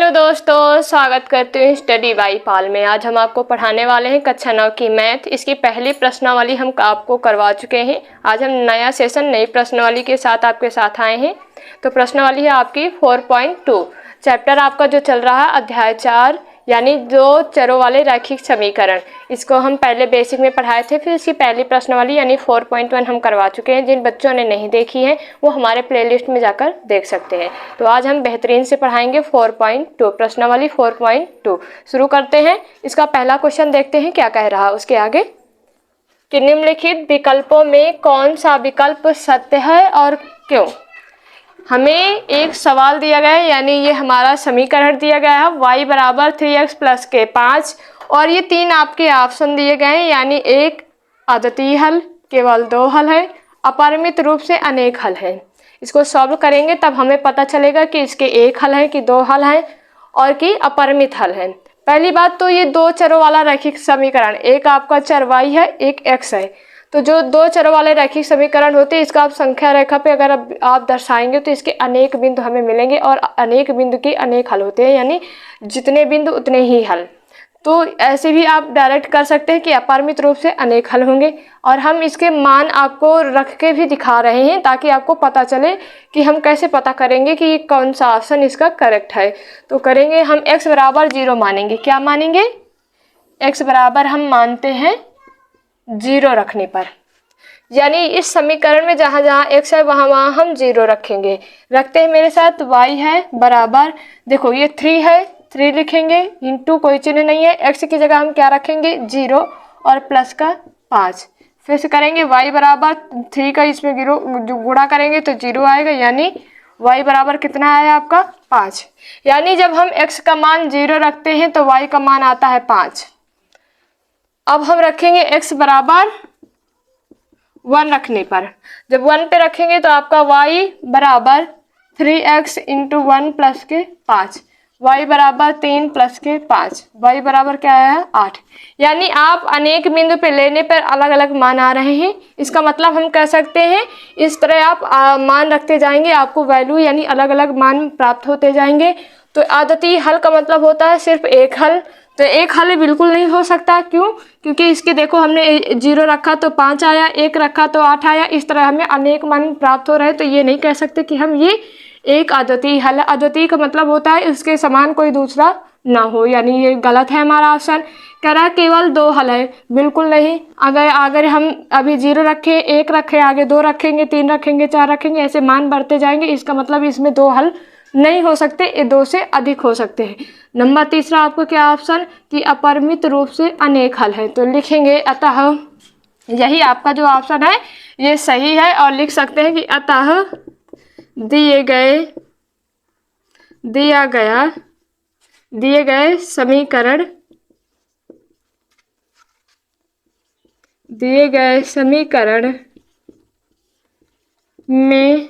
Hello दोस्तों, स्वागत करते हैं स्टडी बाई पाल में। आज हम आपको पढ़ाने वाले हैं कक्षा 9 की मैथ। इसकी पहली प्रश्नावली हम आपको करवा चुके हैं। आज हम नया सेशन नई प्रश्नावली के साथ आपके साथ आए हैं। तो प्रश्नावली है आपकी 4.2। चैप्टर आपका जो चल रहा है अध्याय 4 यानी दो चरों वाले रैखिक समीकरण। इसको हम पहले बेसिक में पढ़ाए थे, फिर इसकी पहली प्रश्नावली यानी 4.1 हम करवा चुके हैं। जिन बच्चों ने नहीं देखी है वो हमारे प्लेलिस्ट में जाकर देख सकते हैं। तो आज हम बेहतरीन से पढ़ाएंगे 4.2 प्रश्नावली 4.2। शुरू करते हैं। इसका पहला क्वेश्चन देखते हैं क्या कह रहा है उसके आगे कि निम्नलिखित विकल्पों में कौन सा विकल्प सत्य है और क्यों। हमें एक सवाल दिया गया है यानी ये हमारा समीकरण दिया गया है y बराबर 3x प्लस के 5 और ये तीन आपके ऑप्शन दिए गए हैं यानी एक अद्वितीय हल, केवल दो हल है, अपरिमित रूप से अनेक हल है। इसको सॉल्व करेंगे तब हमें पता चलेगा कि इसके एक हल है कि दो हल है और कि अपरिमित हल है। पहली बात तो ये दो चरों वाला रैखिक समीकरण, एक आपका चर y है एक x है। तो जो दो चरों वाले रैखिक समीकरण होते हैं इसका आप संख्या रेखा पे अगर आप दर्शाएंगे तो इसके अनेक बिंदु हमें मिलेंगे और अनेक बिंदु के अनेक हल होते हैं यानी जितने बिंदु उतने ही हल। तो ऐसे भी आप डायरेक्ट कर सकते हैं कि अपरिमित रूप से अनेक हल होंगे और हम इसके मान आपको रख के भी दिखा रहे हैं ताकि आपको पता चले कि हम कैसे पता करेंगे कि कौन सा ऑप्शन इसका करेक्ट है। तो करेंगे हम x बराबर 0 मानेंगे। क्या मानेंगे? x बराबर हम मानते हैं 0 रखने पर, यानी इस समीकरण में जहाँ जहाँ x है वहाँ वहाँ हम 0 रखेंगे। रखते हैं मेरे साथ। y है बराबर, देखो ये 3 है, 3 लिखेंगे, इंटू कोई चिन्ह नहीं है, x की जगह हम क्या रखेंगे 0 और प्लस का 5। फिर से करेंगे y बराबर 3 का इसमें गुणा करेंगे तो 0 आएगा यानी y बराबर कितना आया आपका 5। यानी जब हम x का मान 0 रखते हैं तो y का मान आता है 5। अब हम रखेंगे x बराबर 1 रखने पर, जब 1 पे रखेंगे तो आपका y बराबर 3x इंटू 1 प्लस के 5, y बराबर 3 प्लस के 5, y बराबर क्या है 8। यानी आप अनेक बिंदु पे लेने पर अलग अलग मान आ रहे हैं। इसका मतलब हम कह सकते हैं इस तरह आप मान रखते जाएंगे, आपको वैल्यू यानी अलग अलग मान प्राप्त होते जाएंगे। तो अद्वितीय हल का मतलब होता है सिर्फ एक हल। तो एक हल बिल्कुल नहीं हो सकता, क्यों? क्योंकि इसके देखो हमने 0 रखा तो 5 आया, 1 रखा तो 8 आया, इस तरह हमें अनेक मान प्राप्त हो रहे हैं। तो ये नहीं कह सकते कि हम ये एक अद्वितीय हल है। अद्वितीय का मतलब होता है इसके समान कोई दूसरा ना हो, यानी ये गलत है हमारा ऑप्शन। कह रहा है केवल दो हल है, बिल्कुल नहीं। अगर हम अभी 0 रखे, 1 रखे, आगे 2 रखेंगे, 3 रखेंगे, 4 रखेंगे, ऐसे मान बढ़ते जाएंगे। इसका मतलब इसमें दो हल नहीं हो सकते, ये दो से अधिक हो सकते हैं। नंबर तीसरा आपको क्या ऑप्शन कि अपरिमित रूप से अनेक हल है, तो लिखेंगे अतः यही आपका जो ऑप्शन है ये सही है। और लिख सकते हैं कि अतः दिए गए समीकरण में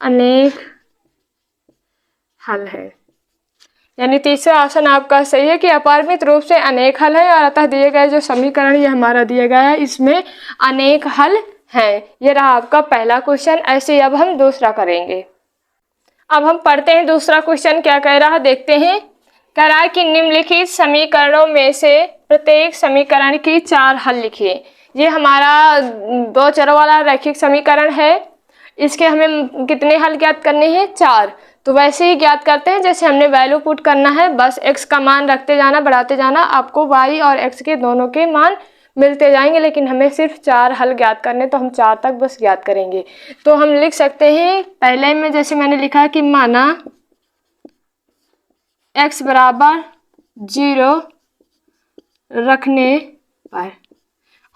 अनेक हल है। यानी तीसरा ऑप्शन आपका सही है कि अपरिमित रूप से अनेक हल है और अतः दिए गए जो समीकरण ये हमारा दिया गया है इसमें अनेक हल हैं। ये रहा आपका पहला क्वेश्चन। ऐसे अब हम दूसरा करेंगे। अब हम पढ़ते हैं दूसरा क्वेश्चन क्या कह रहा है, देखते हैं। कह रहा है कि निम्नलिखित समीकरणों में से प्रत्येक समीकरण की 4 हल लिखिए। ये हमारा दो चरों वाला रैखिक समीकरण है, इसके हमें कितने हल ज्ञात करने हैं 4। तो वैसे ही ज्ञात करते हैं जैसे हमने वैल्यू पुट करना है, बस x का मान रखते जाना, बढ़ाते जाना, आपको y और x के दोनों के मान मिलते जाएंगे। लेकिन हमें सिर्फ 4 हल ज्ञात करने, तो हम 4 तक बस ज्ञात करेंगे। तो हम लिख सकते हैं पहले में जैसे मैंने लिखा कि माना x बराबर 0 रखने पर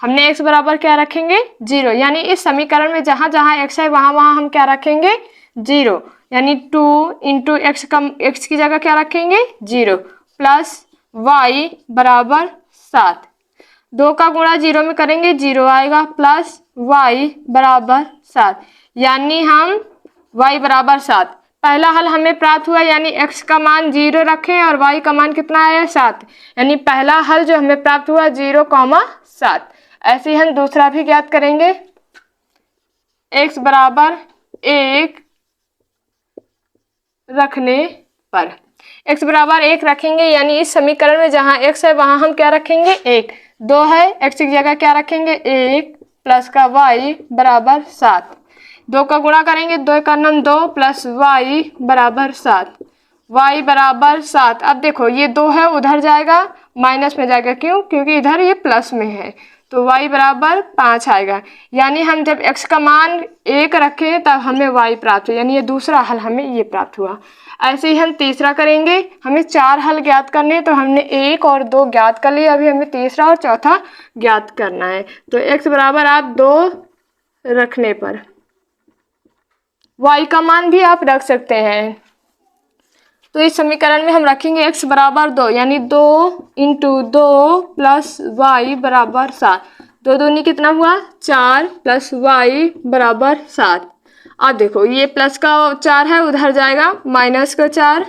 हमने x बराबर क्या रखेंगे 0, यानी इस समीकरण में जहाँ जहाँ x है वहाँ वहाँ हम क्या रखेंगे 0, यानी 2 इंटू x की जगह क्या रखेंगे 0 प्लस y बराबर 7। 2 का गुणा 0 में करेंगे 0 आएगा, प्लस y बराबर 7, यानी हम y बराबर 7। पहला हल हमें प्राप्त हुआ, यानी x का मान 0 रखें और y का मान कितना आया 7, यानी पहला हल जो हमें प्राप्त हुआ 0,7। ऐसे ही हम दूसरा भी ज्ञात करेंगे। x बराबर 1 रखने पर। x बराबर 1 रखेंगे, यानी इस समीकरण में जहाँ x है वहाँ हम क्या रखेंगे 1। 2 है, x की जगह क्या रखेंगे 1 प्लस का y बराबर 7। 2 का गुणा करेंगे, 2 का नम 2 प्लस y बराबर 7, y बराबर 7। अब देखो ये 2 है उधर जाएगा माइनस में जाएगा, क्यों? क्योंकि इधर ये प्लस में है, तो y बराबर 5 आएगा। यानी हम जब x का मान 1 रखें तब हमें y प्राप्त हुआ, यानी ये दूसरा हल हमें ये प्राप्त हुआ। ऐसे ही हम तीसरा करेंगे। हमें 4 हल ज्ञात करने हैं, तो हमने 1 और 2 ज्ञात कर लिए, अभी हमें तीसरा और चौथा ज्ञात करना है। तो x बराबर आप 2 रखने पर y का मान भी आप रख सकते हैं। तो इस समीकरण में हम रखेंगे x बराबर 2, यानी 2 इंटू 2 प्लस y बराबर 7। 2 दूनी कितना हुआ 4 प्लस y बराबर 7। अब देखो ये प्लस का 4 है उधर जाएगा माइनस का 4,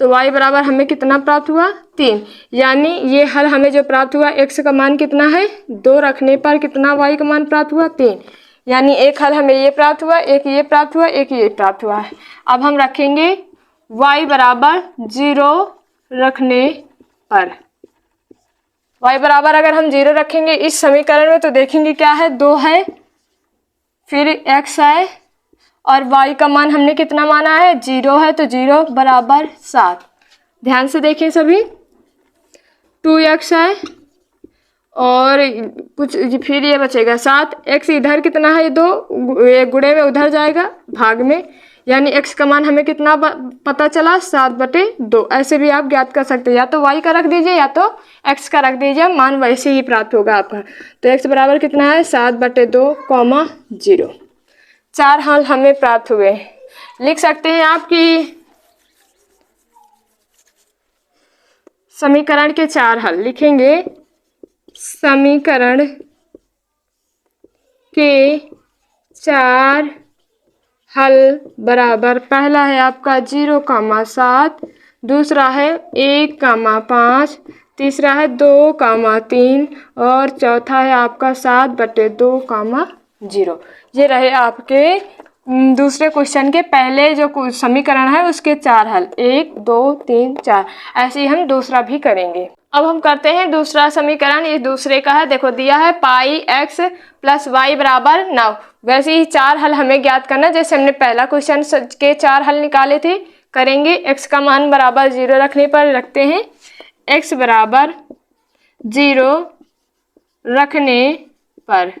तो y बराबर हमें कितना प्राप्त हुआ 3। यानी ये हल हमें जो प्राप्त हुआ x का मान कितना है 2 रखने पर कितना y का मान प्राप्त हुआ 3। यानी एक हल हमें ये प्राप्त हुआ, एक ये प्राप्त हुआ, एक ये प्राप्त हुआ है। अब हम रखेंगे y बराबर 0 रखने पर। y बराबर अगर हम 0 रखेंगे इस समीकरण में तो देखेंगे क्या है 2 है, फिर x है और y का मान हमने कितना माना है 0 है, तो 0 बराबर 7। ध्यान से देखें सभी, 2x है और कुछ फिर ये बचेगा 7। x इधर कितना है 2, ये गुणे में उधर जाएगा भाग में, यानी x का मान हमें कितना पता चला 7/2। ऐसे भी आप ज्ञात कर सकते हैं, या तो y का रख दीजिए या तो x का रख दीजिए, मान वैसे ही प्राप्त होगा आपका। तो x बराबर कितना है 7/2, 0। 4 हल हमें प्राप्त हुए। लिख सकते हैं आपकी समीकरण के 4 हल लिखेंगे। समीकरण के 4 हल बराबर, पहला है आपका 0,7, दूसरा है 1,5, तीसरा है 2,3 और चौथा है आपका 7/2, 0। ये रहे आपके दूसरे क्वेश्चन के पहले जो समीकरण है उसके 4 हल, 1, 2, 3, 4। ऐसे ही हम दूसरा भी करेंगे। अब हम करते हैं दूसरा समीकरण, ये दूसरे का है। देखो दिया है पाई x प्लस वाई बराबर 9। वैसे ही 4 हल हमें ज्ञात करना, जैसे हमने पहला क्वेश्चन के 4 हल निकाले थे। करेंगे x का मान बराबर 0 रखने पर रखते हैं, x बराबर 0 रखने पर।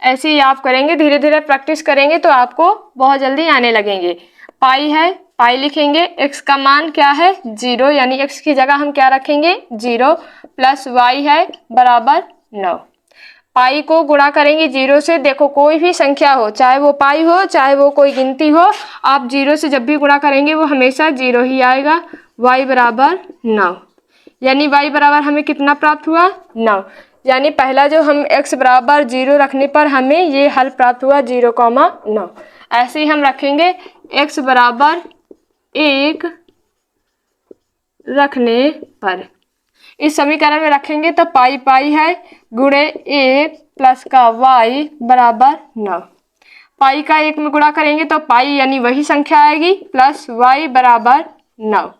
ऐसे ही आप करेंगे, धीरे धीरे प्रैक्टिस करेंगे तो आपको बहुत जल्दी आने लगेंगे। पाई है, पाई लिखेंगे, x का मान क्या है 0, यानी x की जगह हम क्या रखेंगे 0, प्लस y है बराबर 9। पाई को गुणा करेंगे 0 से। देखो कोई भी संख्या हो, चाहे वो पाई हो चाहे वो कोई गिनती हो, आप 0 से जब भी गुणा करेंगे वो हमेशा 0 ही आएगा। y बराबर 9, यानी y बराबर हमें कितना प्राप्त हुआ 9। यानी पहला जो हम x बराबर 0 रखने पर हमें ये हल प्राप्त हुआ 0,9। ऐसे ही हम रखेंगे x बराबर 1 रखने पर। इस समीकरण में रखेंगे तो पाई पाई है, गुणे 1 प्लस का y बराबर 9। पाई का 1 में गुणा करेंगे तो पाई यानी वही संख्या आएगी, प्लस y बराबर 9।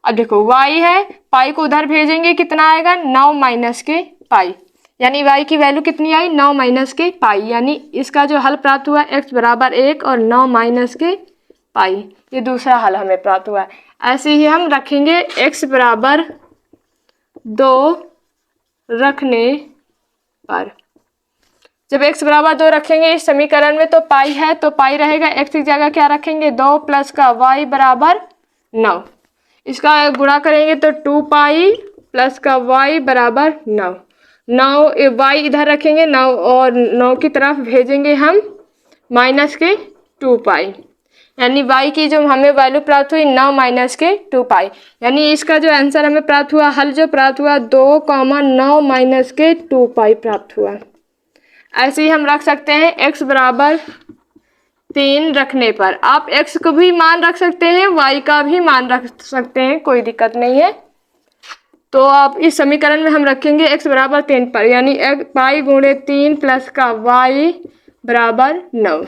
अब देखो y है, पाई को उधर भेजेंगे कितना आएगा 9 माइनस के पाई, यानी y की वैल्यू कितनी आई 9 माइनस के पाई। यानी इसका जो हल प्राप्त हुआ x बराबर 1 और 9 माइनस के पाई, ये दूसरा हल हमें प्राप्त हुआ। ऐसे ही हम रखेंगे x बराबर 2 रखने पर। जब x बराबर 2 रखेंगे इस समीकरण में तो पाई है, तो पाई रहेगा, x की जगह क्या रखेंगे 2 प्लस का y बराबर 9। इसका गुणा करेंगे तो 2 पाई प्लस का y बराबर 9। 9 y इधर रखेंगे 9 और 9 की तरफ भेजेंगे हम माइनस के 2 पाई, यानी y की जो हमें वैल्यू प्राप्त हुई 9 माइनस के 2 पाई। यानी इसका जो आंसर हमें प्राप्त हुआ, हल जो प्राप्त हुआ 2,9 माइनस के 2 पाई प्राप्त हुआ। ऐसे ही हम रख सकते हैं x बराबर 3 रखने पर। आप x को भी मान रख सकते हैं, y का भी मान रख सकते हैं, कोई दिक्कत नहीं है। तो आप इस समीकरण में हम रखेंगे x बराबर 3 पर, यानी पाई गुणे 3 प्लस का y बराबर 9।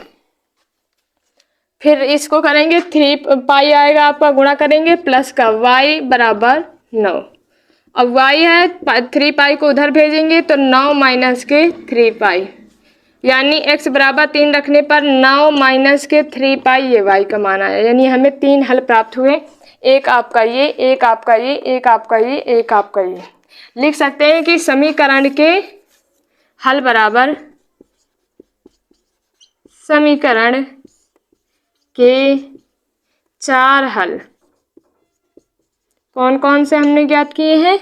फिर इसको करेंगे 3 पाई आएगा आपका, गुणा करेंगे प्लस का y बराबर 9। अब y है 3 पाई को उधर भेजेंगे तो 9 माइनस के 3 पाई, यानी x बराबर 3 रखने पर 9 माइनस के 3 पाई ये y का मान आया। यानी हमें 3 हल प्राप्त हुए, एक आपका ये, एक आपका ये, एक आपका ये, एक आपका ये। लिख सकते हैं कि समीकरण के हल बराबर समीकरण के 4 हल कौन कौन से हमने ज्ञात किए हैं?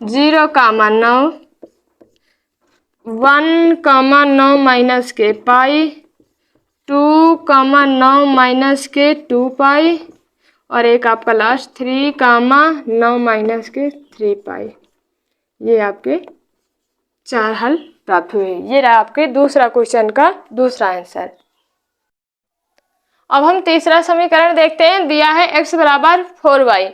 0, 9, 1, 9 माइनस के पाई, 2, 9 माइनस के 2 पाई, और एक आपका लास्ट 3, 9 माइनस के 3 पाई। ये आपके 4 हल प्राप्त हुए। ये रहा आपके दूसरा क्वेश्चन का दूसरा आंसर। अब हम तीसरा समीकरण देखते हैं। दिया है x बराबर 4y,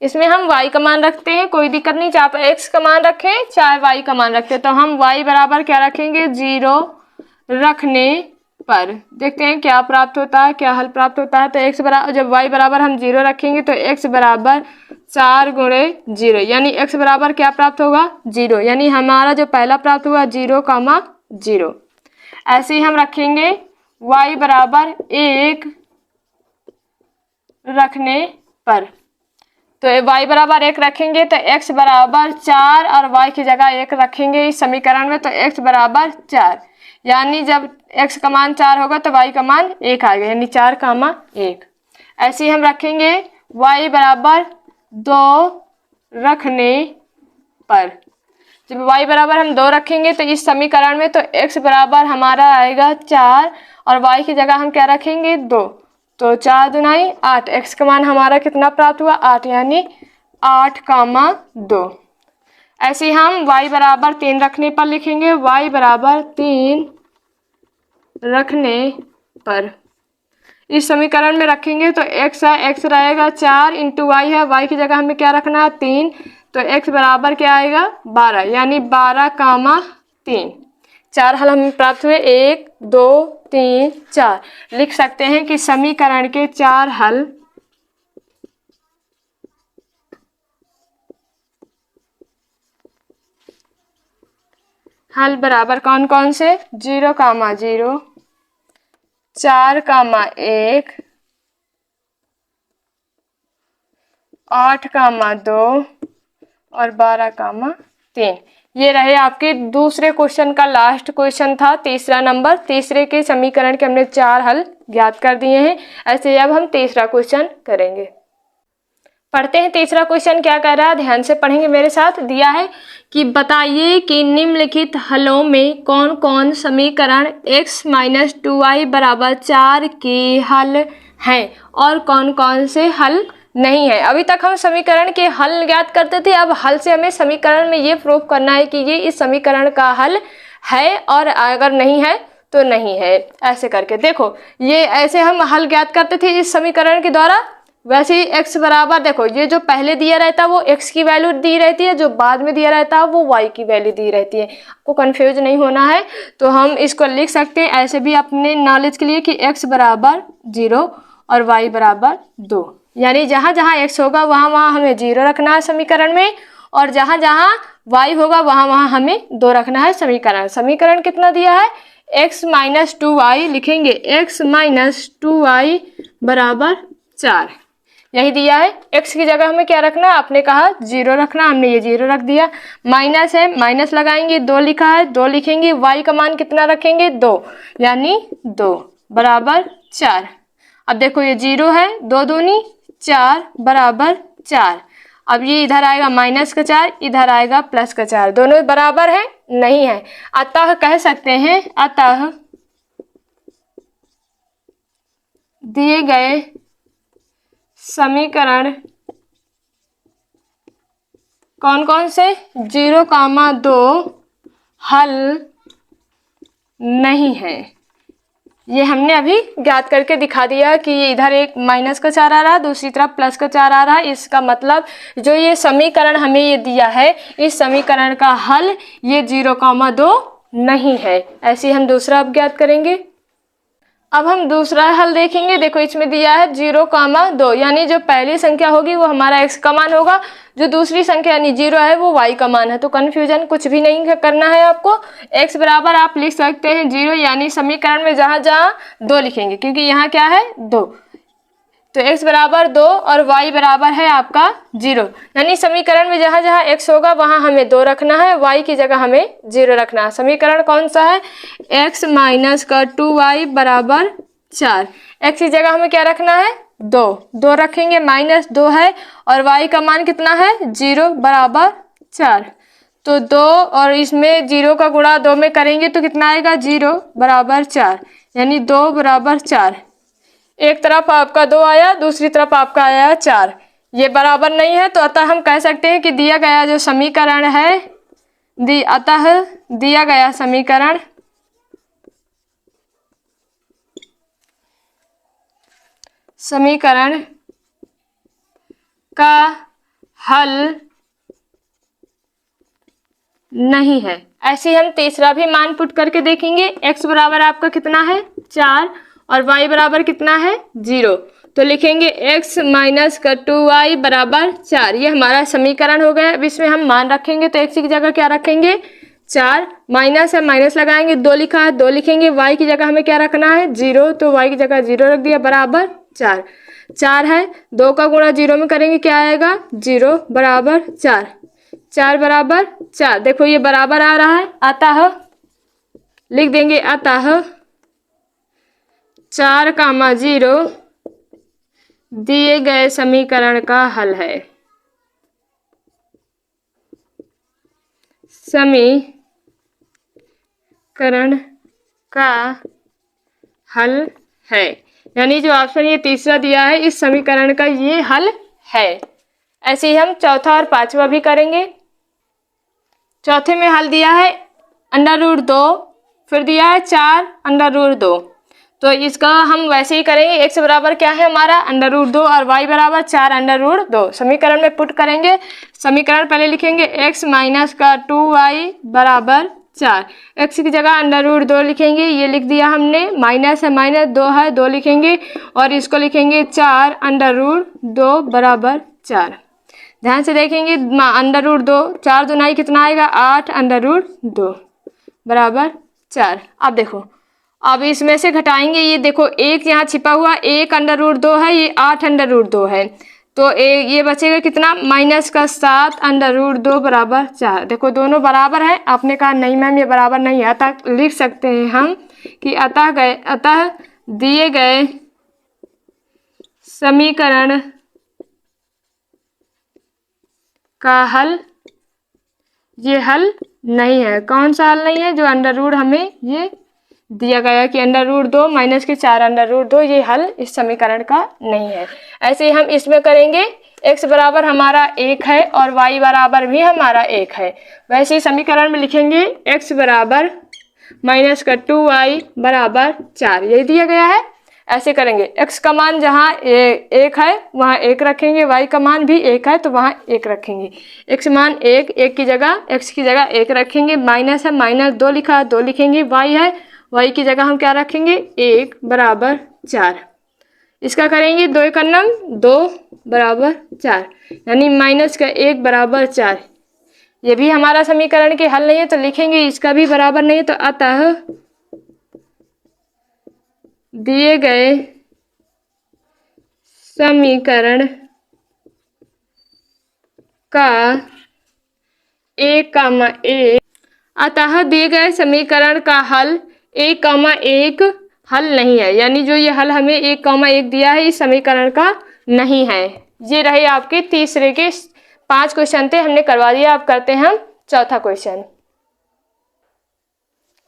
इसमें हम y का मान रखते हैं, कोई दिक्कत नहीं, चाहे x का मान रखें चाहे y का मान रखते हैं। तो हम y बराबर क्या रखेंगे? 0 रखने पर देखते हैं क्या प्राप्त होता है, क्या हल प्राप्त होता है। तो x बराबर, जब y बराबर हम 0 रखेंगे तो x बराबर 4 गुणे 0, यानी x बराबर क्या प्राप्त होगा? 0, यानी हमारा जो पहला प्राप्त हुआ 0, 0। ऐसे ही हम रखेंगे y बराबर 1 रखने पर, तो y बराबर 1 रखेंगे तो x बराबर 4 और y की जगह 1 रखेंगे इस समीकरण में, तो x बराबर 4, यानी जब x का मान 4 होगा तो y का मान 1 आएगा, यानी 4, 1। ऐसे ही हम रखेंगे y बराबर 2 रखने पर, जब y बराबर हम 2 रखेंगे तो इस समीकरण में, तो x बराबर हमारा आएगा 4 और y की जगह हम क्या रखेंगे? 2, तो 4 दूनाई 8, x का मान हमारा कितना प्राप्त हुआ? 8, यानी 8, 2। ऐसे ही हम y बराबर 3 रखने पर लिखेंगे, y बराबर 3 रखने पर इस समीकरण में रखेंगे तो x है, x रहेगा 4 इंटू y है, y की जगह हमें क्या रखना है? 3, तो x बराबर क्या आएगा? 12, यानी 12, 3। 4 हल हमें प्राप्त हुए, 1, 2, 3, 4। लिख सकते हैं कि समीकरण के 4 हल बराबर कौन कौन से? 0, 0, 4, 1, 8, 2 और 12, 3। ये रहे आपके दूसरे क्वेश्चन का लास्ट क्वेश्चन था, तीसरा नंबर। तीसरे के समीकरण के हमने 4 हल ज्ञात कर दिए हैं। ऐसे अब हम तीसरा क्वेश्चन करेंगे। पढ़ते हैं तीसरा क्वेश्चन क्या कह रहा है, ध्यान से पढ़ेंगे मेरे साथ। दिया है कि बताइए कि निम्नलिखित हलों में कौन कौन समीकरण x माइनस 2y बराबर 4 के हल हैं और कौन कौन से हल नहीं है। अभी तक हम समीकरण के हल ज्ञात करते थे, अब हल से हमें समीकरण में ये प्रूफ करना है कि ये इस समीकरण का हल है और अगर नहीं है तो नहीं है। ऐसे करके देखो, ये ऐसे हम हल ज्ञात करते थे इस समीकरण के द्वारा। वैसे ही x बराबर, देखो ये जो पहले दिया रहता है वो x की वैल्यू दी रहती है, जो बाद में दिया रहता है वो y की वैल्यू दी रहती है। आपको कंफ्यूज नहीं होना है, तो हम इसको लिख सकते हैं ऐसे भी अपने नॉलेज के लिए कि x बराबर 0 और y बराबर 2, यानी जहाँ जहाँ x होगा वहाँ वहाँ हमें 0 रखना है समीकरण में, और जहाँ जहाँ y होगा वहाँ वहाँ हमें 2 रखना है समीकरण। समीकरण कितना दिया है? x माइनस 2y लिखेंगे, x माइनस 2y बराबर 4, यही दिया है। x की जगह हमें क्या रखना है? आपने कहा 0 रखना, हमने ये 0 रख दिया। माइनस है, माइनस लगाएंगे, 2 लिखा है, 2 लिखेंगे। y का मान कितना रखेंगे? 2, यानी 2 बराबर 4। अब देखो ये 0 है, 2 दूनी 4 बराबर 4। अब ये इधर आएगा माइनस का 4, इधर आएगा प्लस का 4, दोनों बराबर है? नहीं है। अतः कह सकते हैं, अतः दिए गए समीकरण कौन कौन से? 0, 2 हल नहीं है। ये हमने अभी ज्ञात करके दिखा दिया कि ये इधर एक माइनस का 4 आ रहा है, दूसरी तरफ प्लस का 4 आ रहा है। इसका मतलब जो ये समीकरण हमें ये दिया है, इस समीकरण का हल ये 0, 2 नहीं है। ऐसे हम दूसरा अब ज्ञात करेंगे। अब हम दूसरा हल देखेंगे। देखो इसमें दिया है 0,2, यानी जो पहली संख्या होगी वो हमारा x का मान होगा, जो दूसरी संख्या यानी 0 है वो y का मान है। तो कन्फ्यूजन कुछ भी नहीं करना है आपको। x बराबर आप लिख सकते हैं 0, यानी समीकरण में जहाँ जहाँ 2 लिखेंगे, क्योंकि यहाँ क्या है 2, तो x बराबर 2 और y बराबर है आपका 0, यानी समीकरण में जहाँ जहाँ x होगा वहाँ हमें 2 रखना है, y की जगह हमें 0 रखना है। समीकरण कौन सा है? x माइनस का 2y बराबर 4। x की जगह हमें क्या रखना है? 2 रखेंगे, माइनस 2 है और y का मान कितना है? 0 बराबर 4। तो 2 और इसमें 0 का गुणा 2 में करेंगे तो कितना आएगा? 0 बराबर 4, यानी 2 बराबर 4। एक तरफ आपका 2 आया, दूसरी तरफ आपका आया 4, ये बराबर नहीं है। तो अतः हम कह सकते हैं कि दिया गया जो समीकरण है, अतः दिया गया समीकरण का हल नहीं है। ऐसे ही हम तीसरा भी मान पुट करके देखेंगे। x बराबर आपका कितना है? 4 और y बराबर कितना है? 0। तो लिखेंगे x माइनस का 2y बराबर 4, ये हमारा समीकरण हो गया। अब इसमें हम मान रखेंगे तो x की जगह क्या रखेंगे? 4, माइनस है माइनस लगाएंगे, 2 लिखा है 2 लिखेंगे, y की जगह हमें क्या रखना है? 0, तो y की जगह 0 रख दिया, बराबर 4 है, 2 का गुणा 0 में करेंगे क्या आएगा? 0 बराबर 4 बराबर 4। देखो ये बराबर आ रहा है, अतः लिख देंगे अतः 4,0 दिए गए समीकरण का हल है। समीकरण का हल है, यानी जो ऑप्शन ये तीसरा दिया है इस समीकरण का ये हल है। ऐसे ही हम चौथा और पांचवा भी करेंगे। चौथे में हल दिया है √2, फिर दिया है 4 √2, तो इसका हम वैसे ही करेंगे। x बराबर क्या है हमारा? √2 और y बराबर 4 √2। समीकरण में पुट करेंगे। समीकरण पहले लिखेंगे x माइनस का 2y बराबर 4, x की जगह √2 लिखेंगे, ये लिख दिया हमने, माइनस है माइनस 2 है 2 लिखेंगे और इसको लिखेंगे 4 √2 बराबर 4। ध्यान से देखेंगे, √2 4 दूनाई कितना आएगा? 8 √2 बराबर 4। अब देखो, अब इसमें से घटाएंगे, ये देखो एक यहाँ छिपा हुआ, 1 √2 है, ये 8 √2 है, तो ये बचेगा कितना? माइनस का 7 √2 बराबर 4। देखो दोनों बराबर है। आपने कहा नहीं मैम ये बराबर नहीं है, अतः लिख सकते हैं हम कि अतः दिए गए समीकरण का हल, ये हल नहीं है। कौन सा हल नहीं है? जो √ हमें ये दिया गया कि √2 माइनस के 4 √2, ये हल इस समीकरण का नहीं है। ऐसे ही हम इसमें करेंगे। x बराबर हमारा 1 है और y बराबर भी हमारा 1 है, वैसे ही समीकरण में लिखेंगे x बराबर माइनस का 2y बराबर 4, यही दिया गया है। ऐसे करेंगे, x का मान जहाँ 1 है वहाँ 1 रखेंगे, y का मान भी 1 है तो वहाँ 1 रखेंगे। x मान 1 की जगह x की जगह 1 रखेंगे, माइनस है माइनस 2 लिखा है 2 लिखेंगे, y है y की जगह हम क्या रखेंगे? 1 बराबर 4। इसका करेंगे 2 का नम 2 बराबर 4, यानी माइनस का 1 बराबर 4। ये भी हमारा समीकरण के हल नहीं है तो लिखेंगे इसका भी बराबर नहीं है। तो अतः दिए गए समीकरण का 1,1 अतः दिए गए समीकरण का हल 1,1 हल नहीं है, यानी जो ये हल हमें 1,1 दिया है इस समीकरण का नहीं है। ये रहे आपके तीसरे के 5 क्वेश्चन थे, हमने करवा दिया। अब करते हैं हम चौथा क्वेश्चन।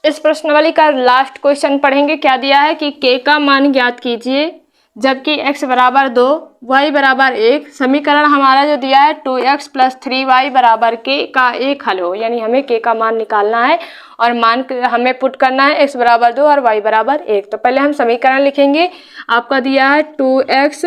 इस प्रश्नावली का लास्ट क्वेश्चन पढ़ेंगे। क्या दिया है कि k का मान ज्ञात कीजिए जबकि x बराबर 2 y बराबर 1। समीकरण हमारा जो दिया है 2x + 3y बराबर k का एक हल हो, यानी हमें k का मान निकालना है और मान हमें पुट करना है x बराबर 2 और y बराबर 1। तो पहले हम समीकरण लिखेंगे। आपका दिया है 2x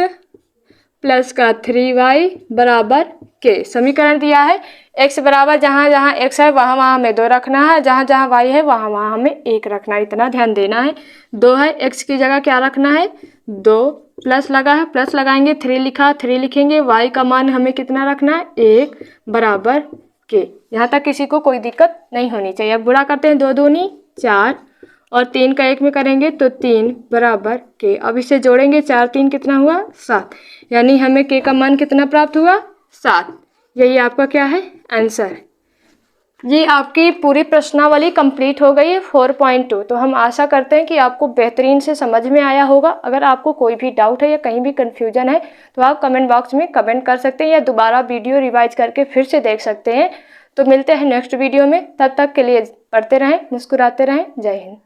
+ 3y बराबर के। समीकरण दिया है x बराबर जहाँ जहाँ x है वहाँ वहाँ हमें 2 रखना है, जहाँ जहाँ y है वहाँ वहाँ हमें 1 रखना है, इतना ध्यान देना है। 2 है, x की जगह क्या रखना है 2, प्लस लगा है प्लस लगाएंगे, 3 लिखा 3 लिखेंगे, y का मान हमें कितना रखना है 1 बराबर के। यहाँ तक किसी को कोई दिक्कत नहीं होनी चाहिए। अब गुणा करते हैं, 2 दूनी 4 और 3 का 1 में करेंगे तो 3 बराबर के। अब इसे जोड़ेंगे, 4 3 कितना हुआ 7, यानी हमें के का मान कितना प्राप्त हुआ 7। यही आपका क्या है आंसर। ये आपकी पूरी प्रश्नावली कंप्लीट हो गई है 4.2। तो हम आशा करते हैं कि आपको बेहतरीन से समझ में आया होगा। अगर आपको कोई भी डाउट है या कहीं भी कन्फ्यूजन है तो आप कमेंट बॉक्स में कमेंट कर सकते हैं या दोबारा वीडियो रिवाइज करके फिर से देख सकते हैं। तो मिलते हैं नेक्स्ट वीडियो में, तब तक के लिए पढ़ते रहें, मुस्कुराते रहें। जय हिंद।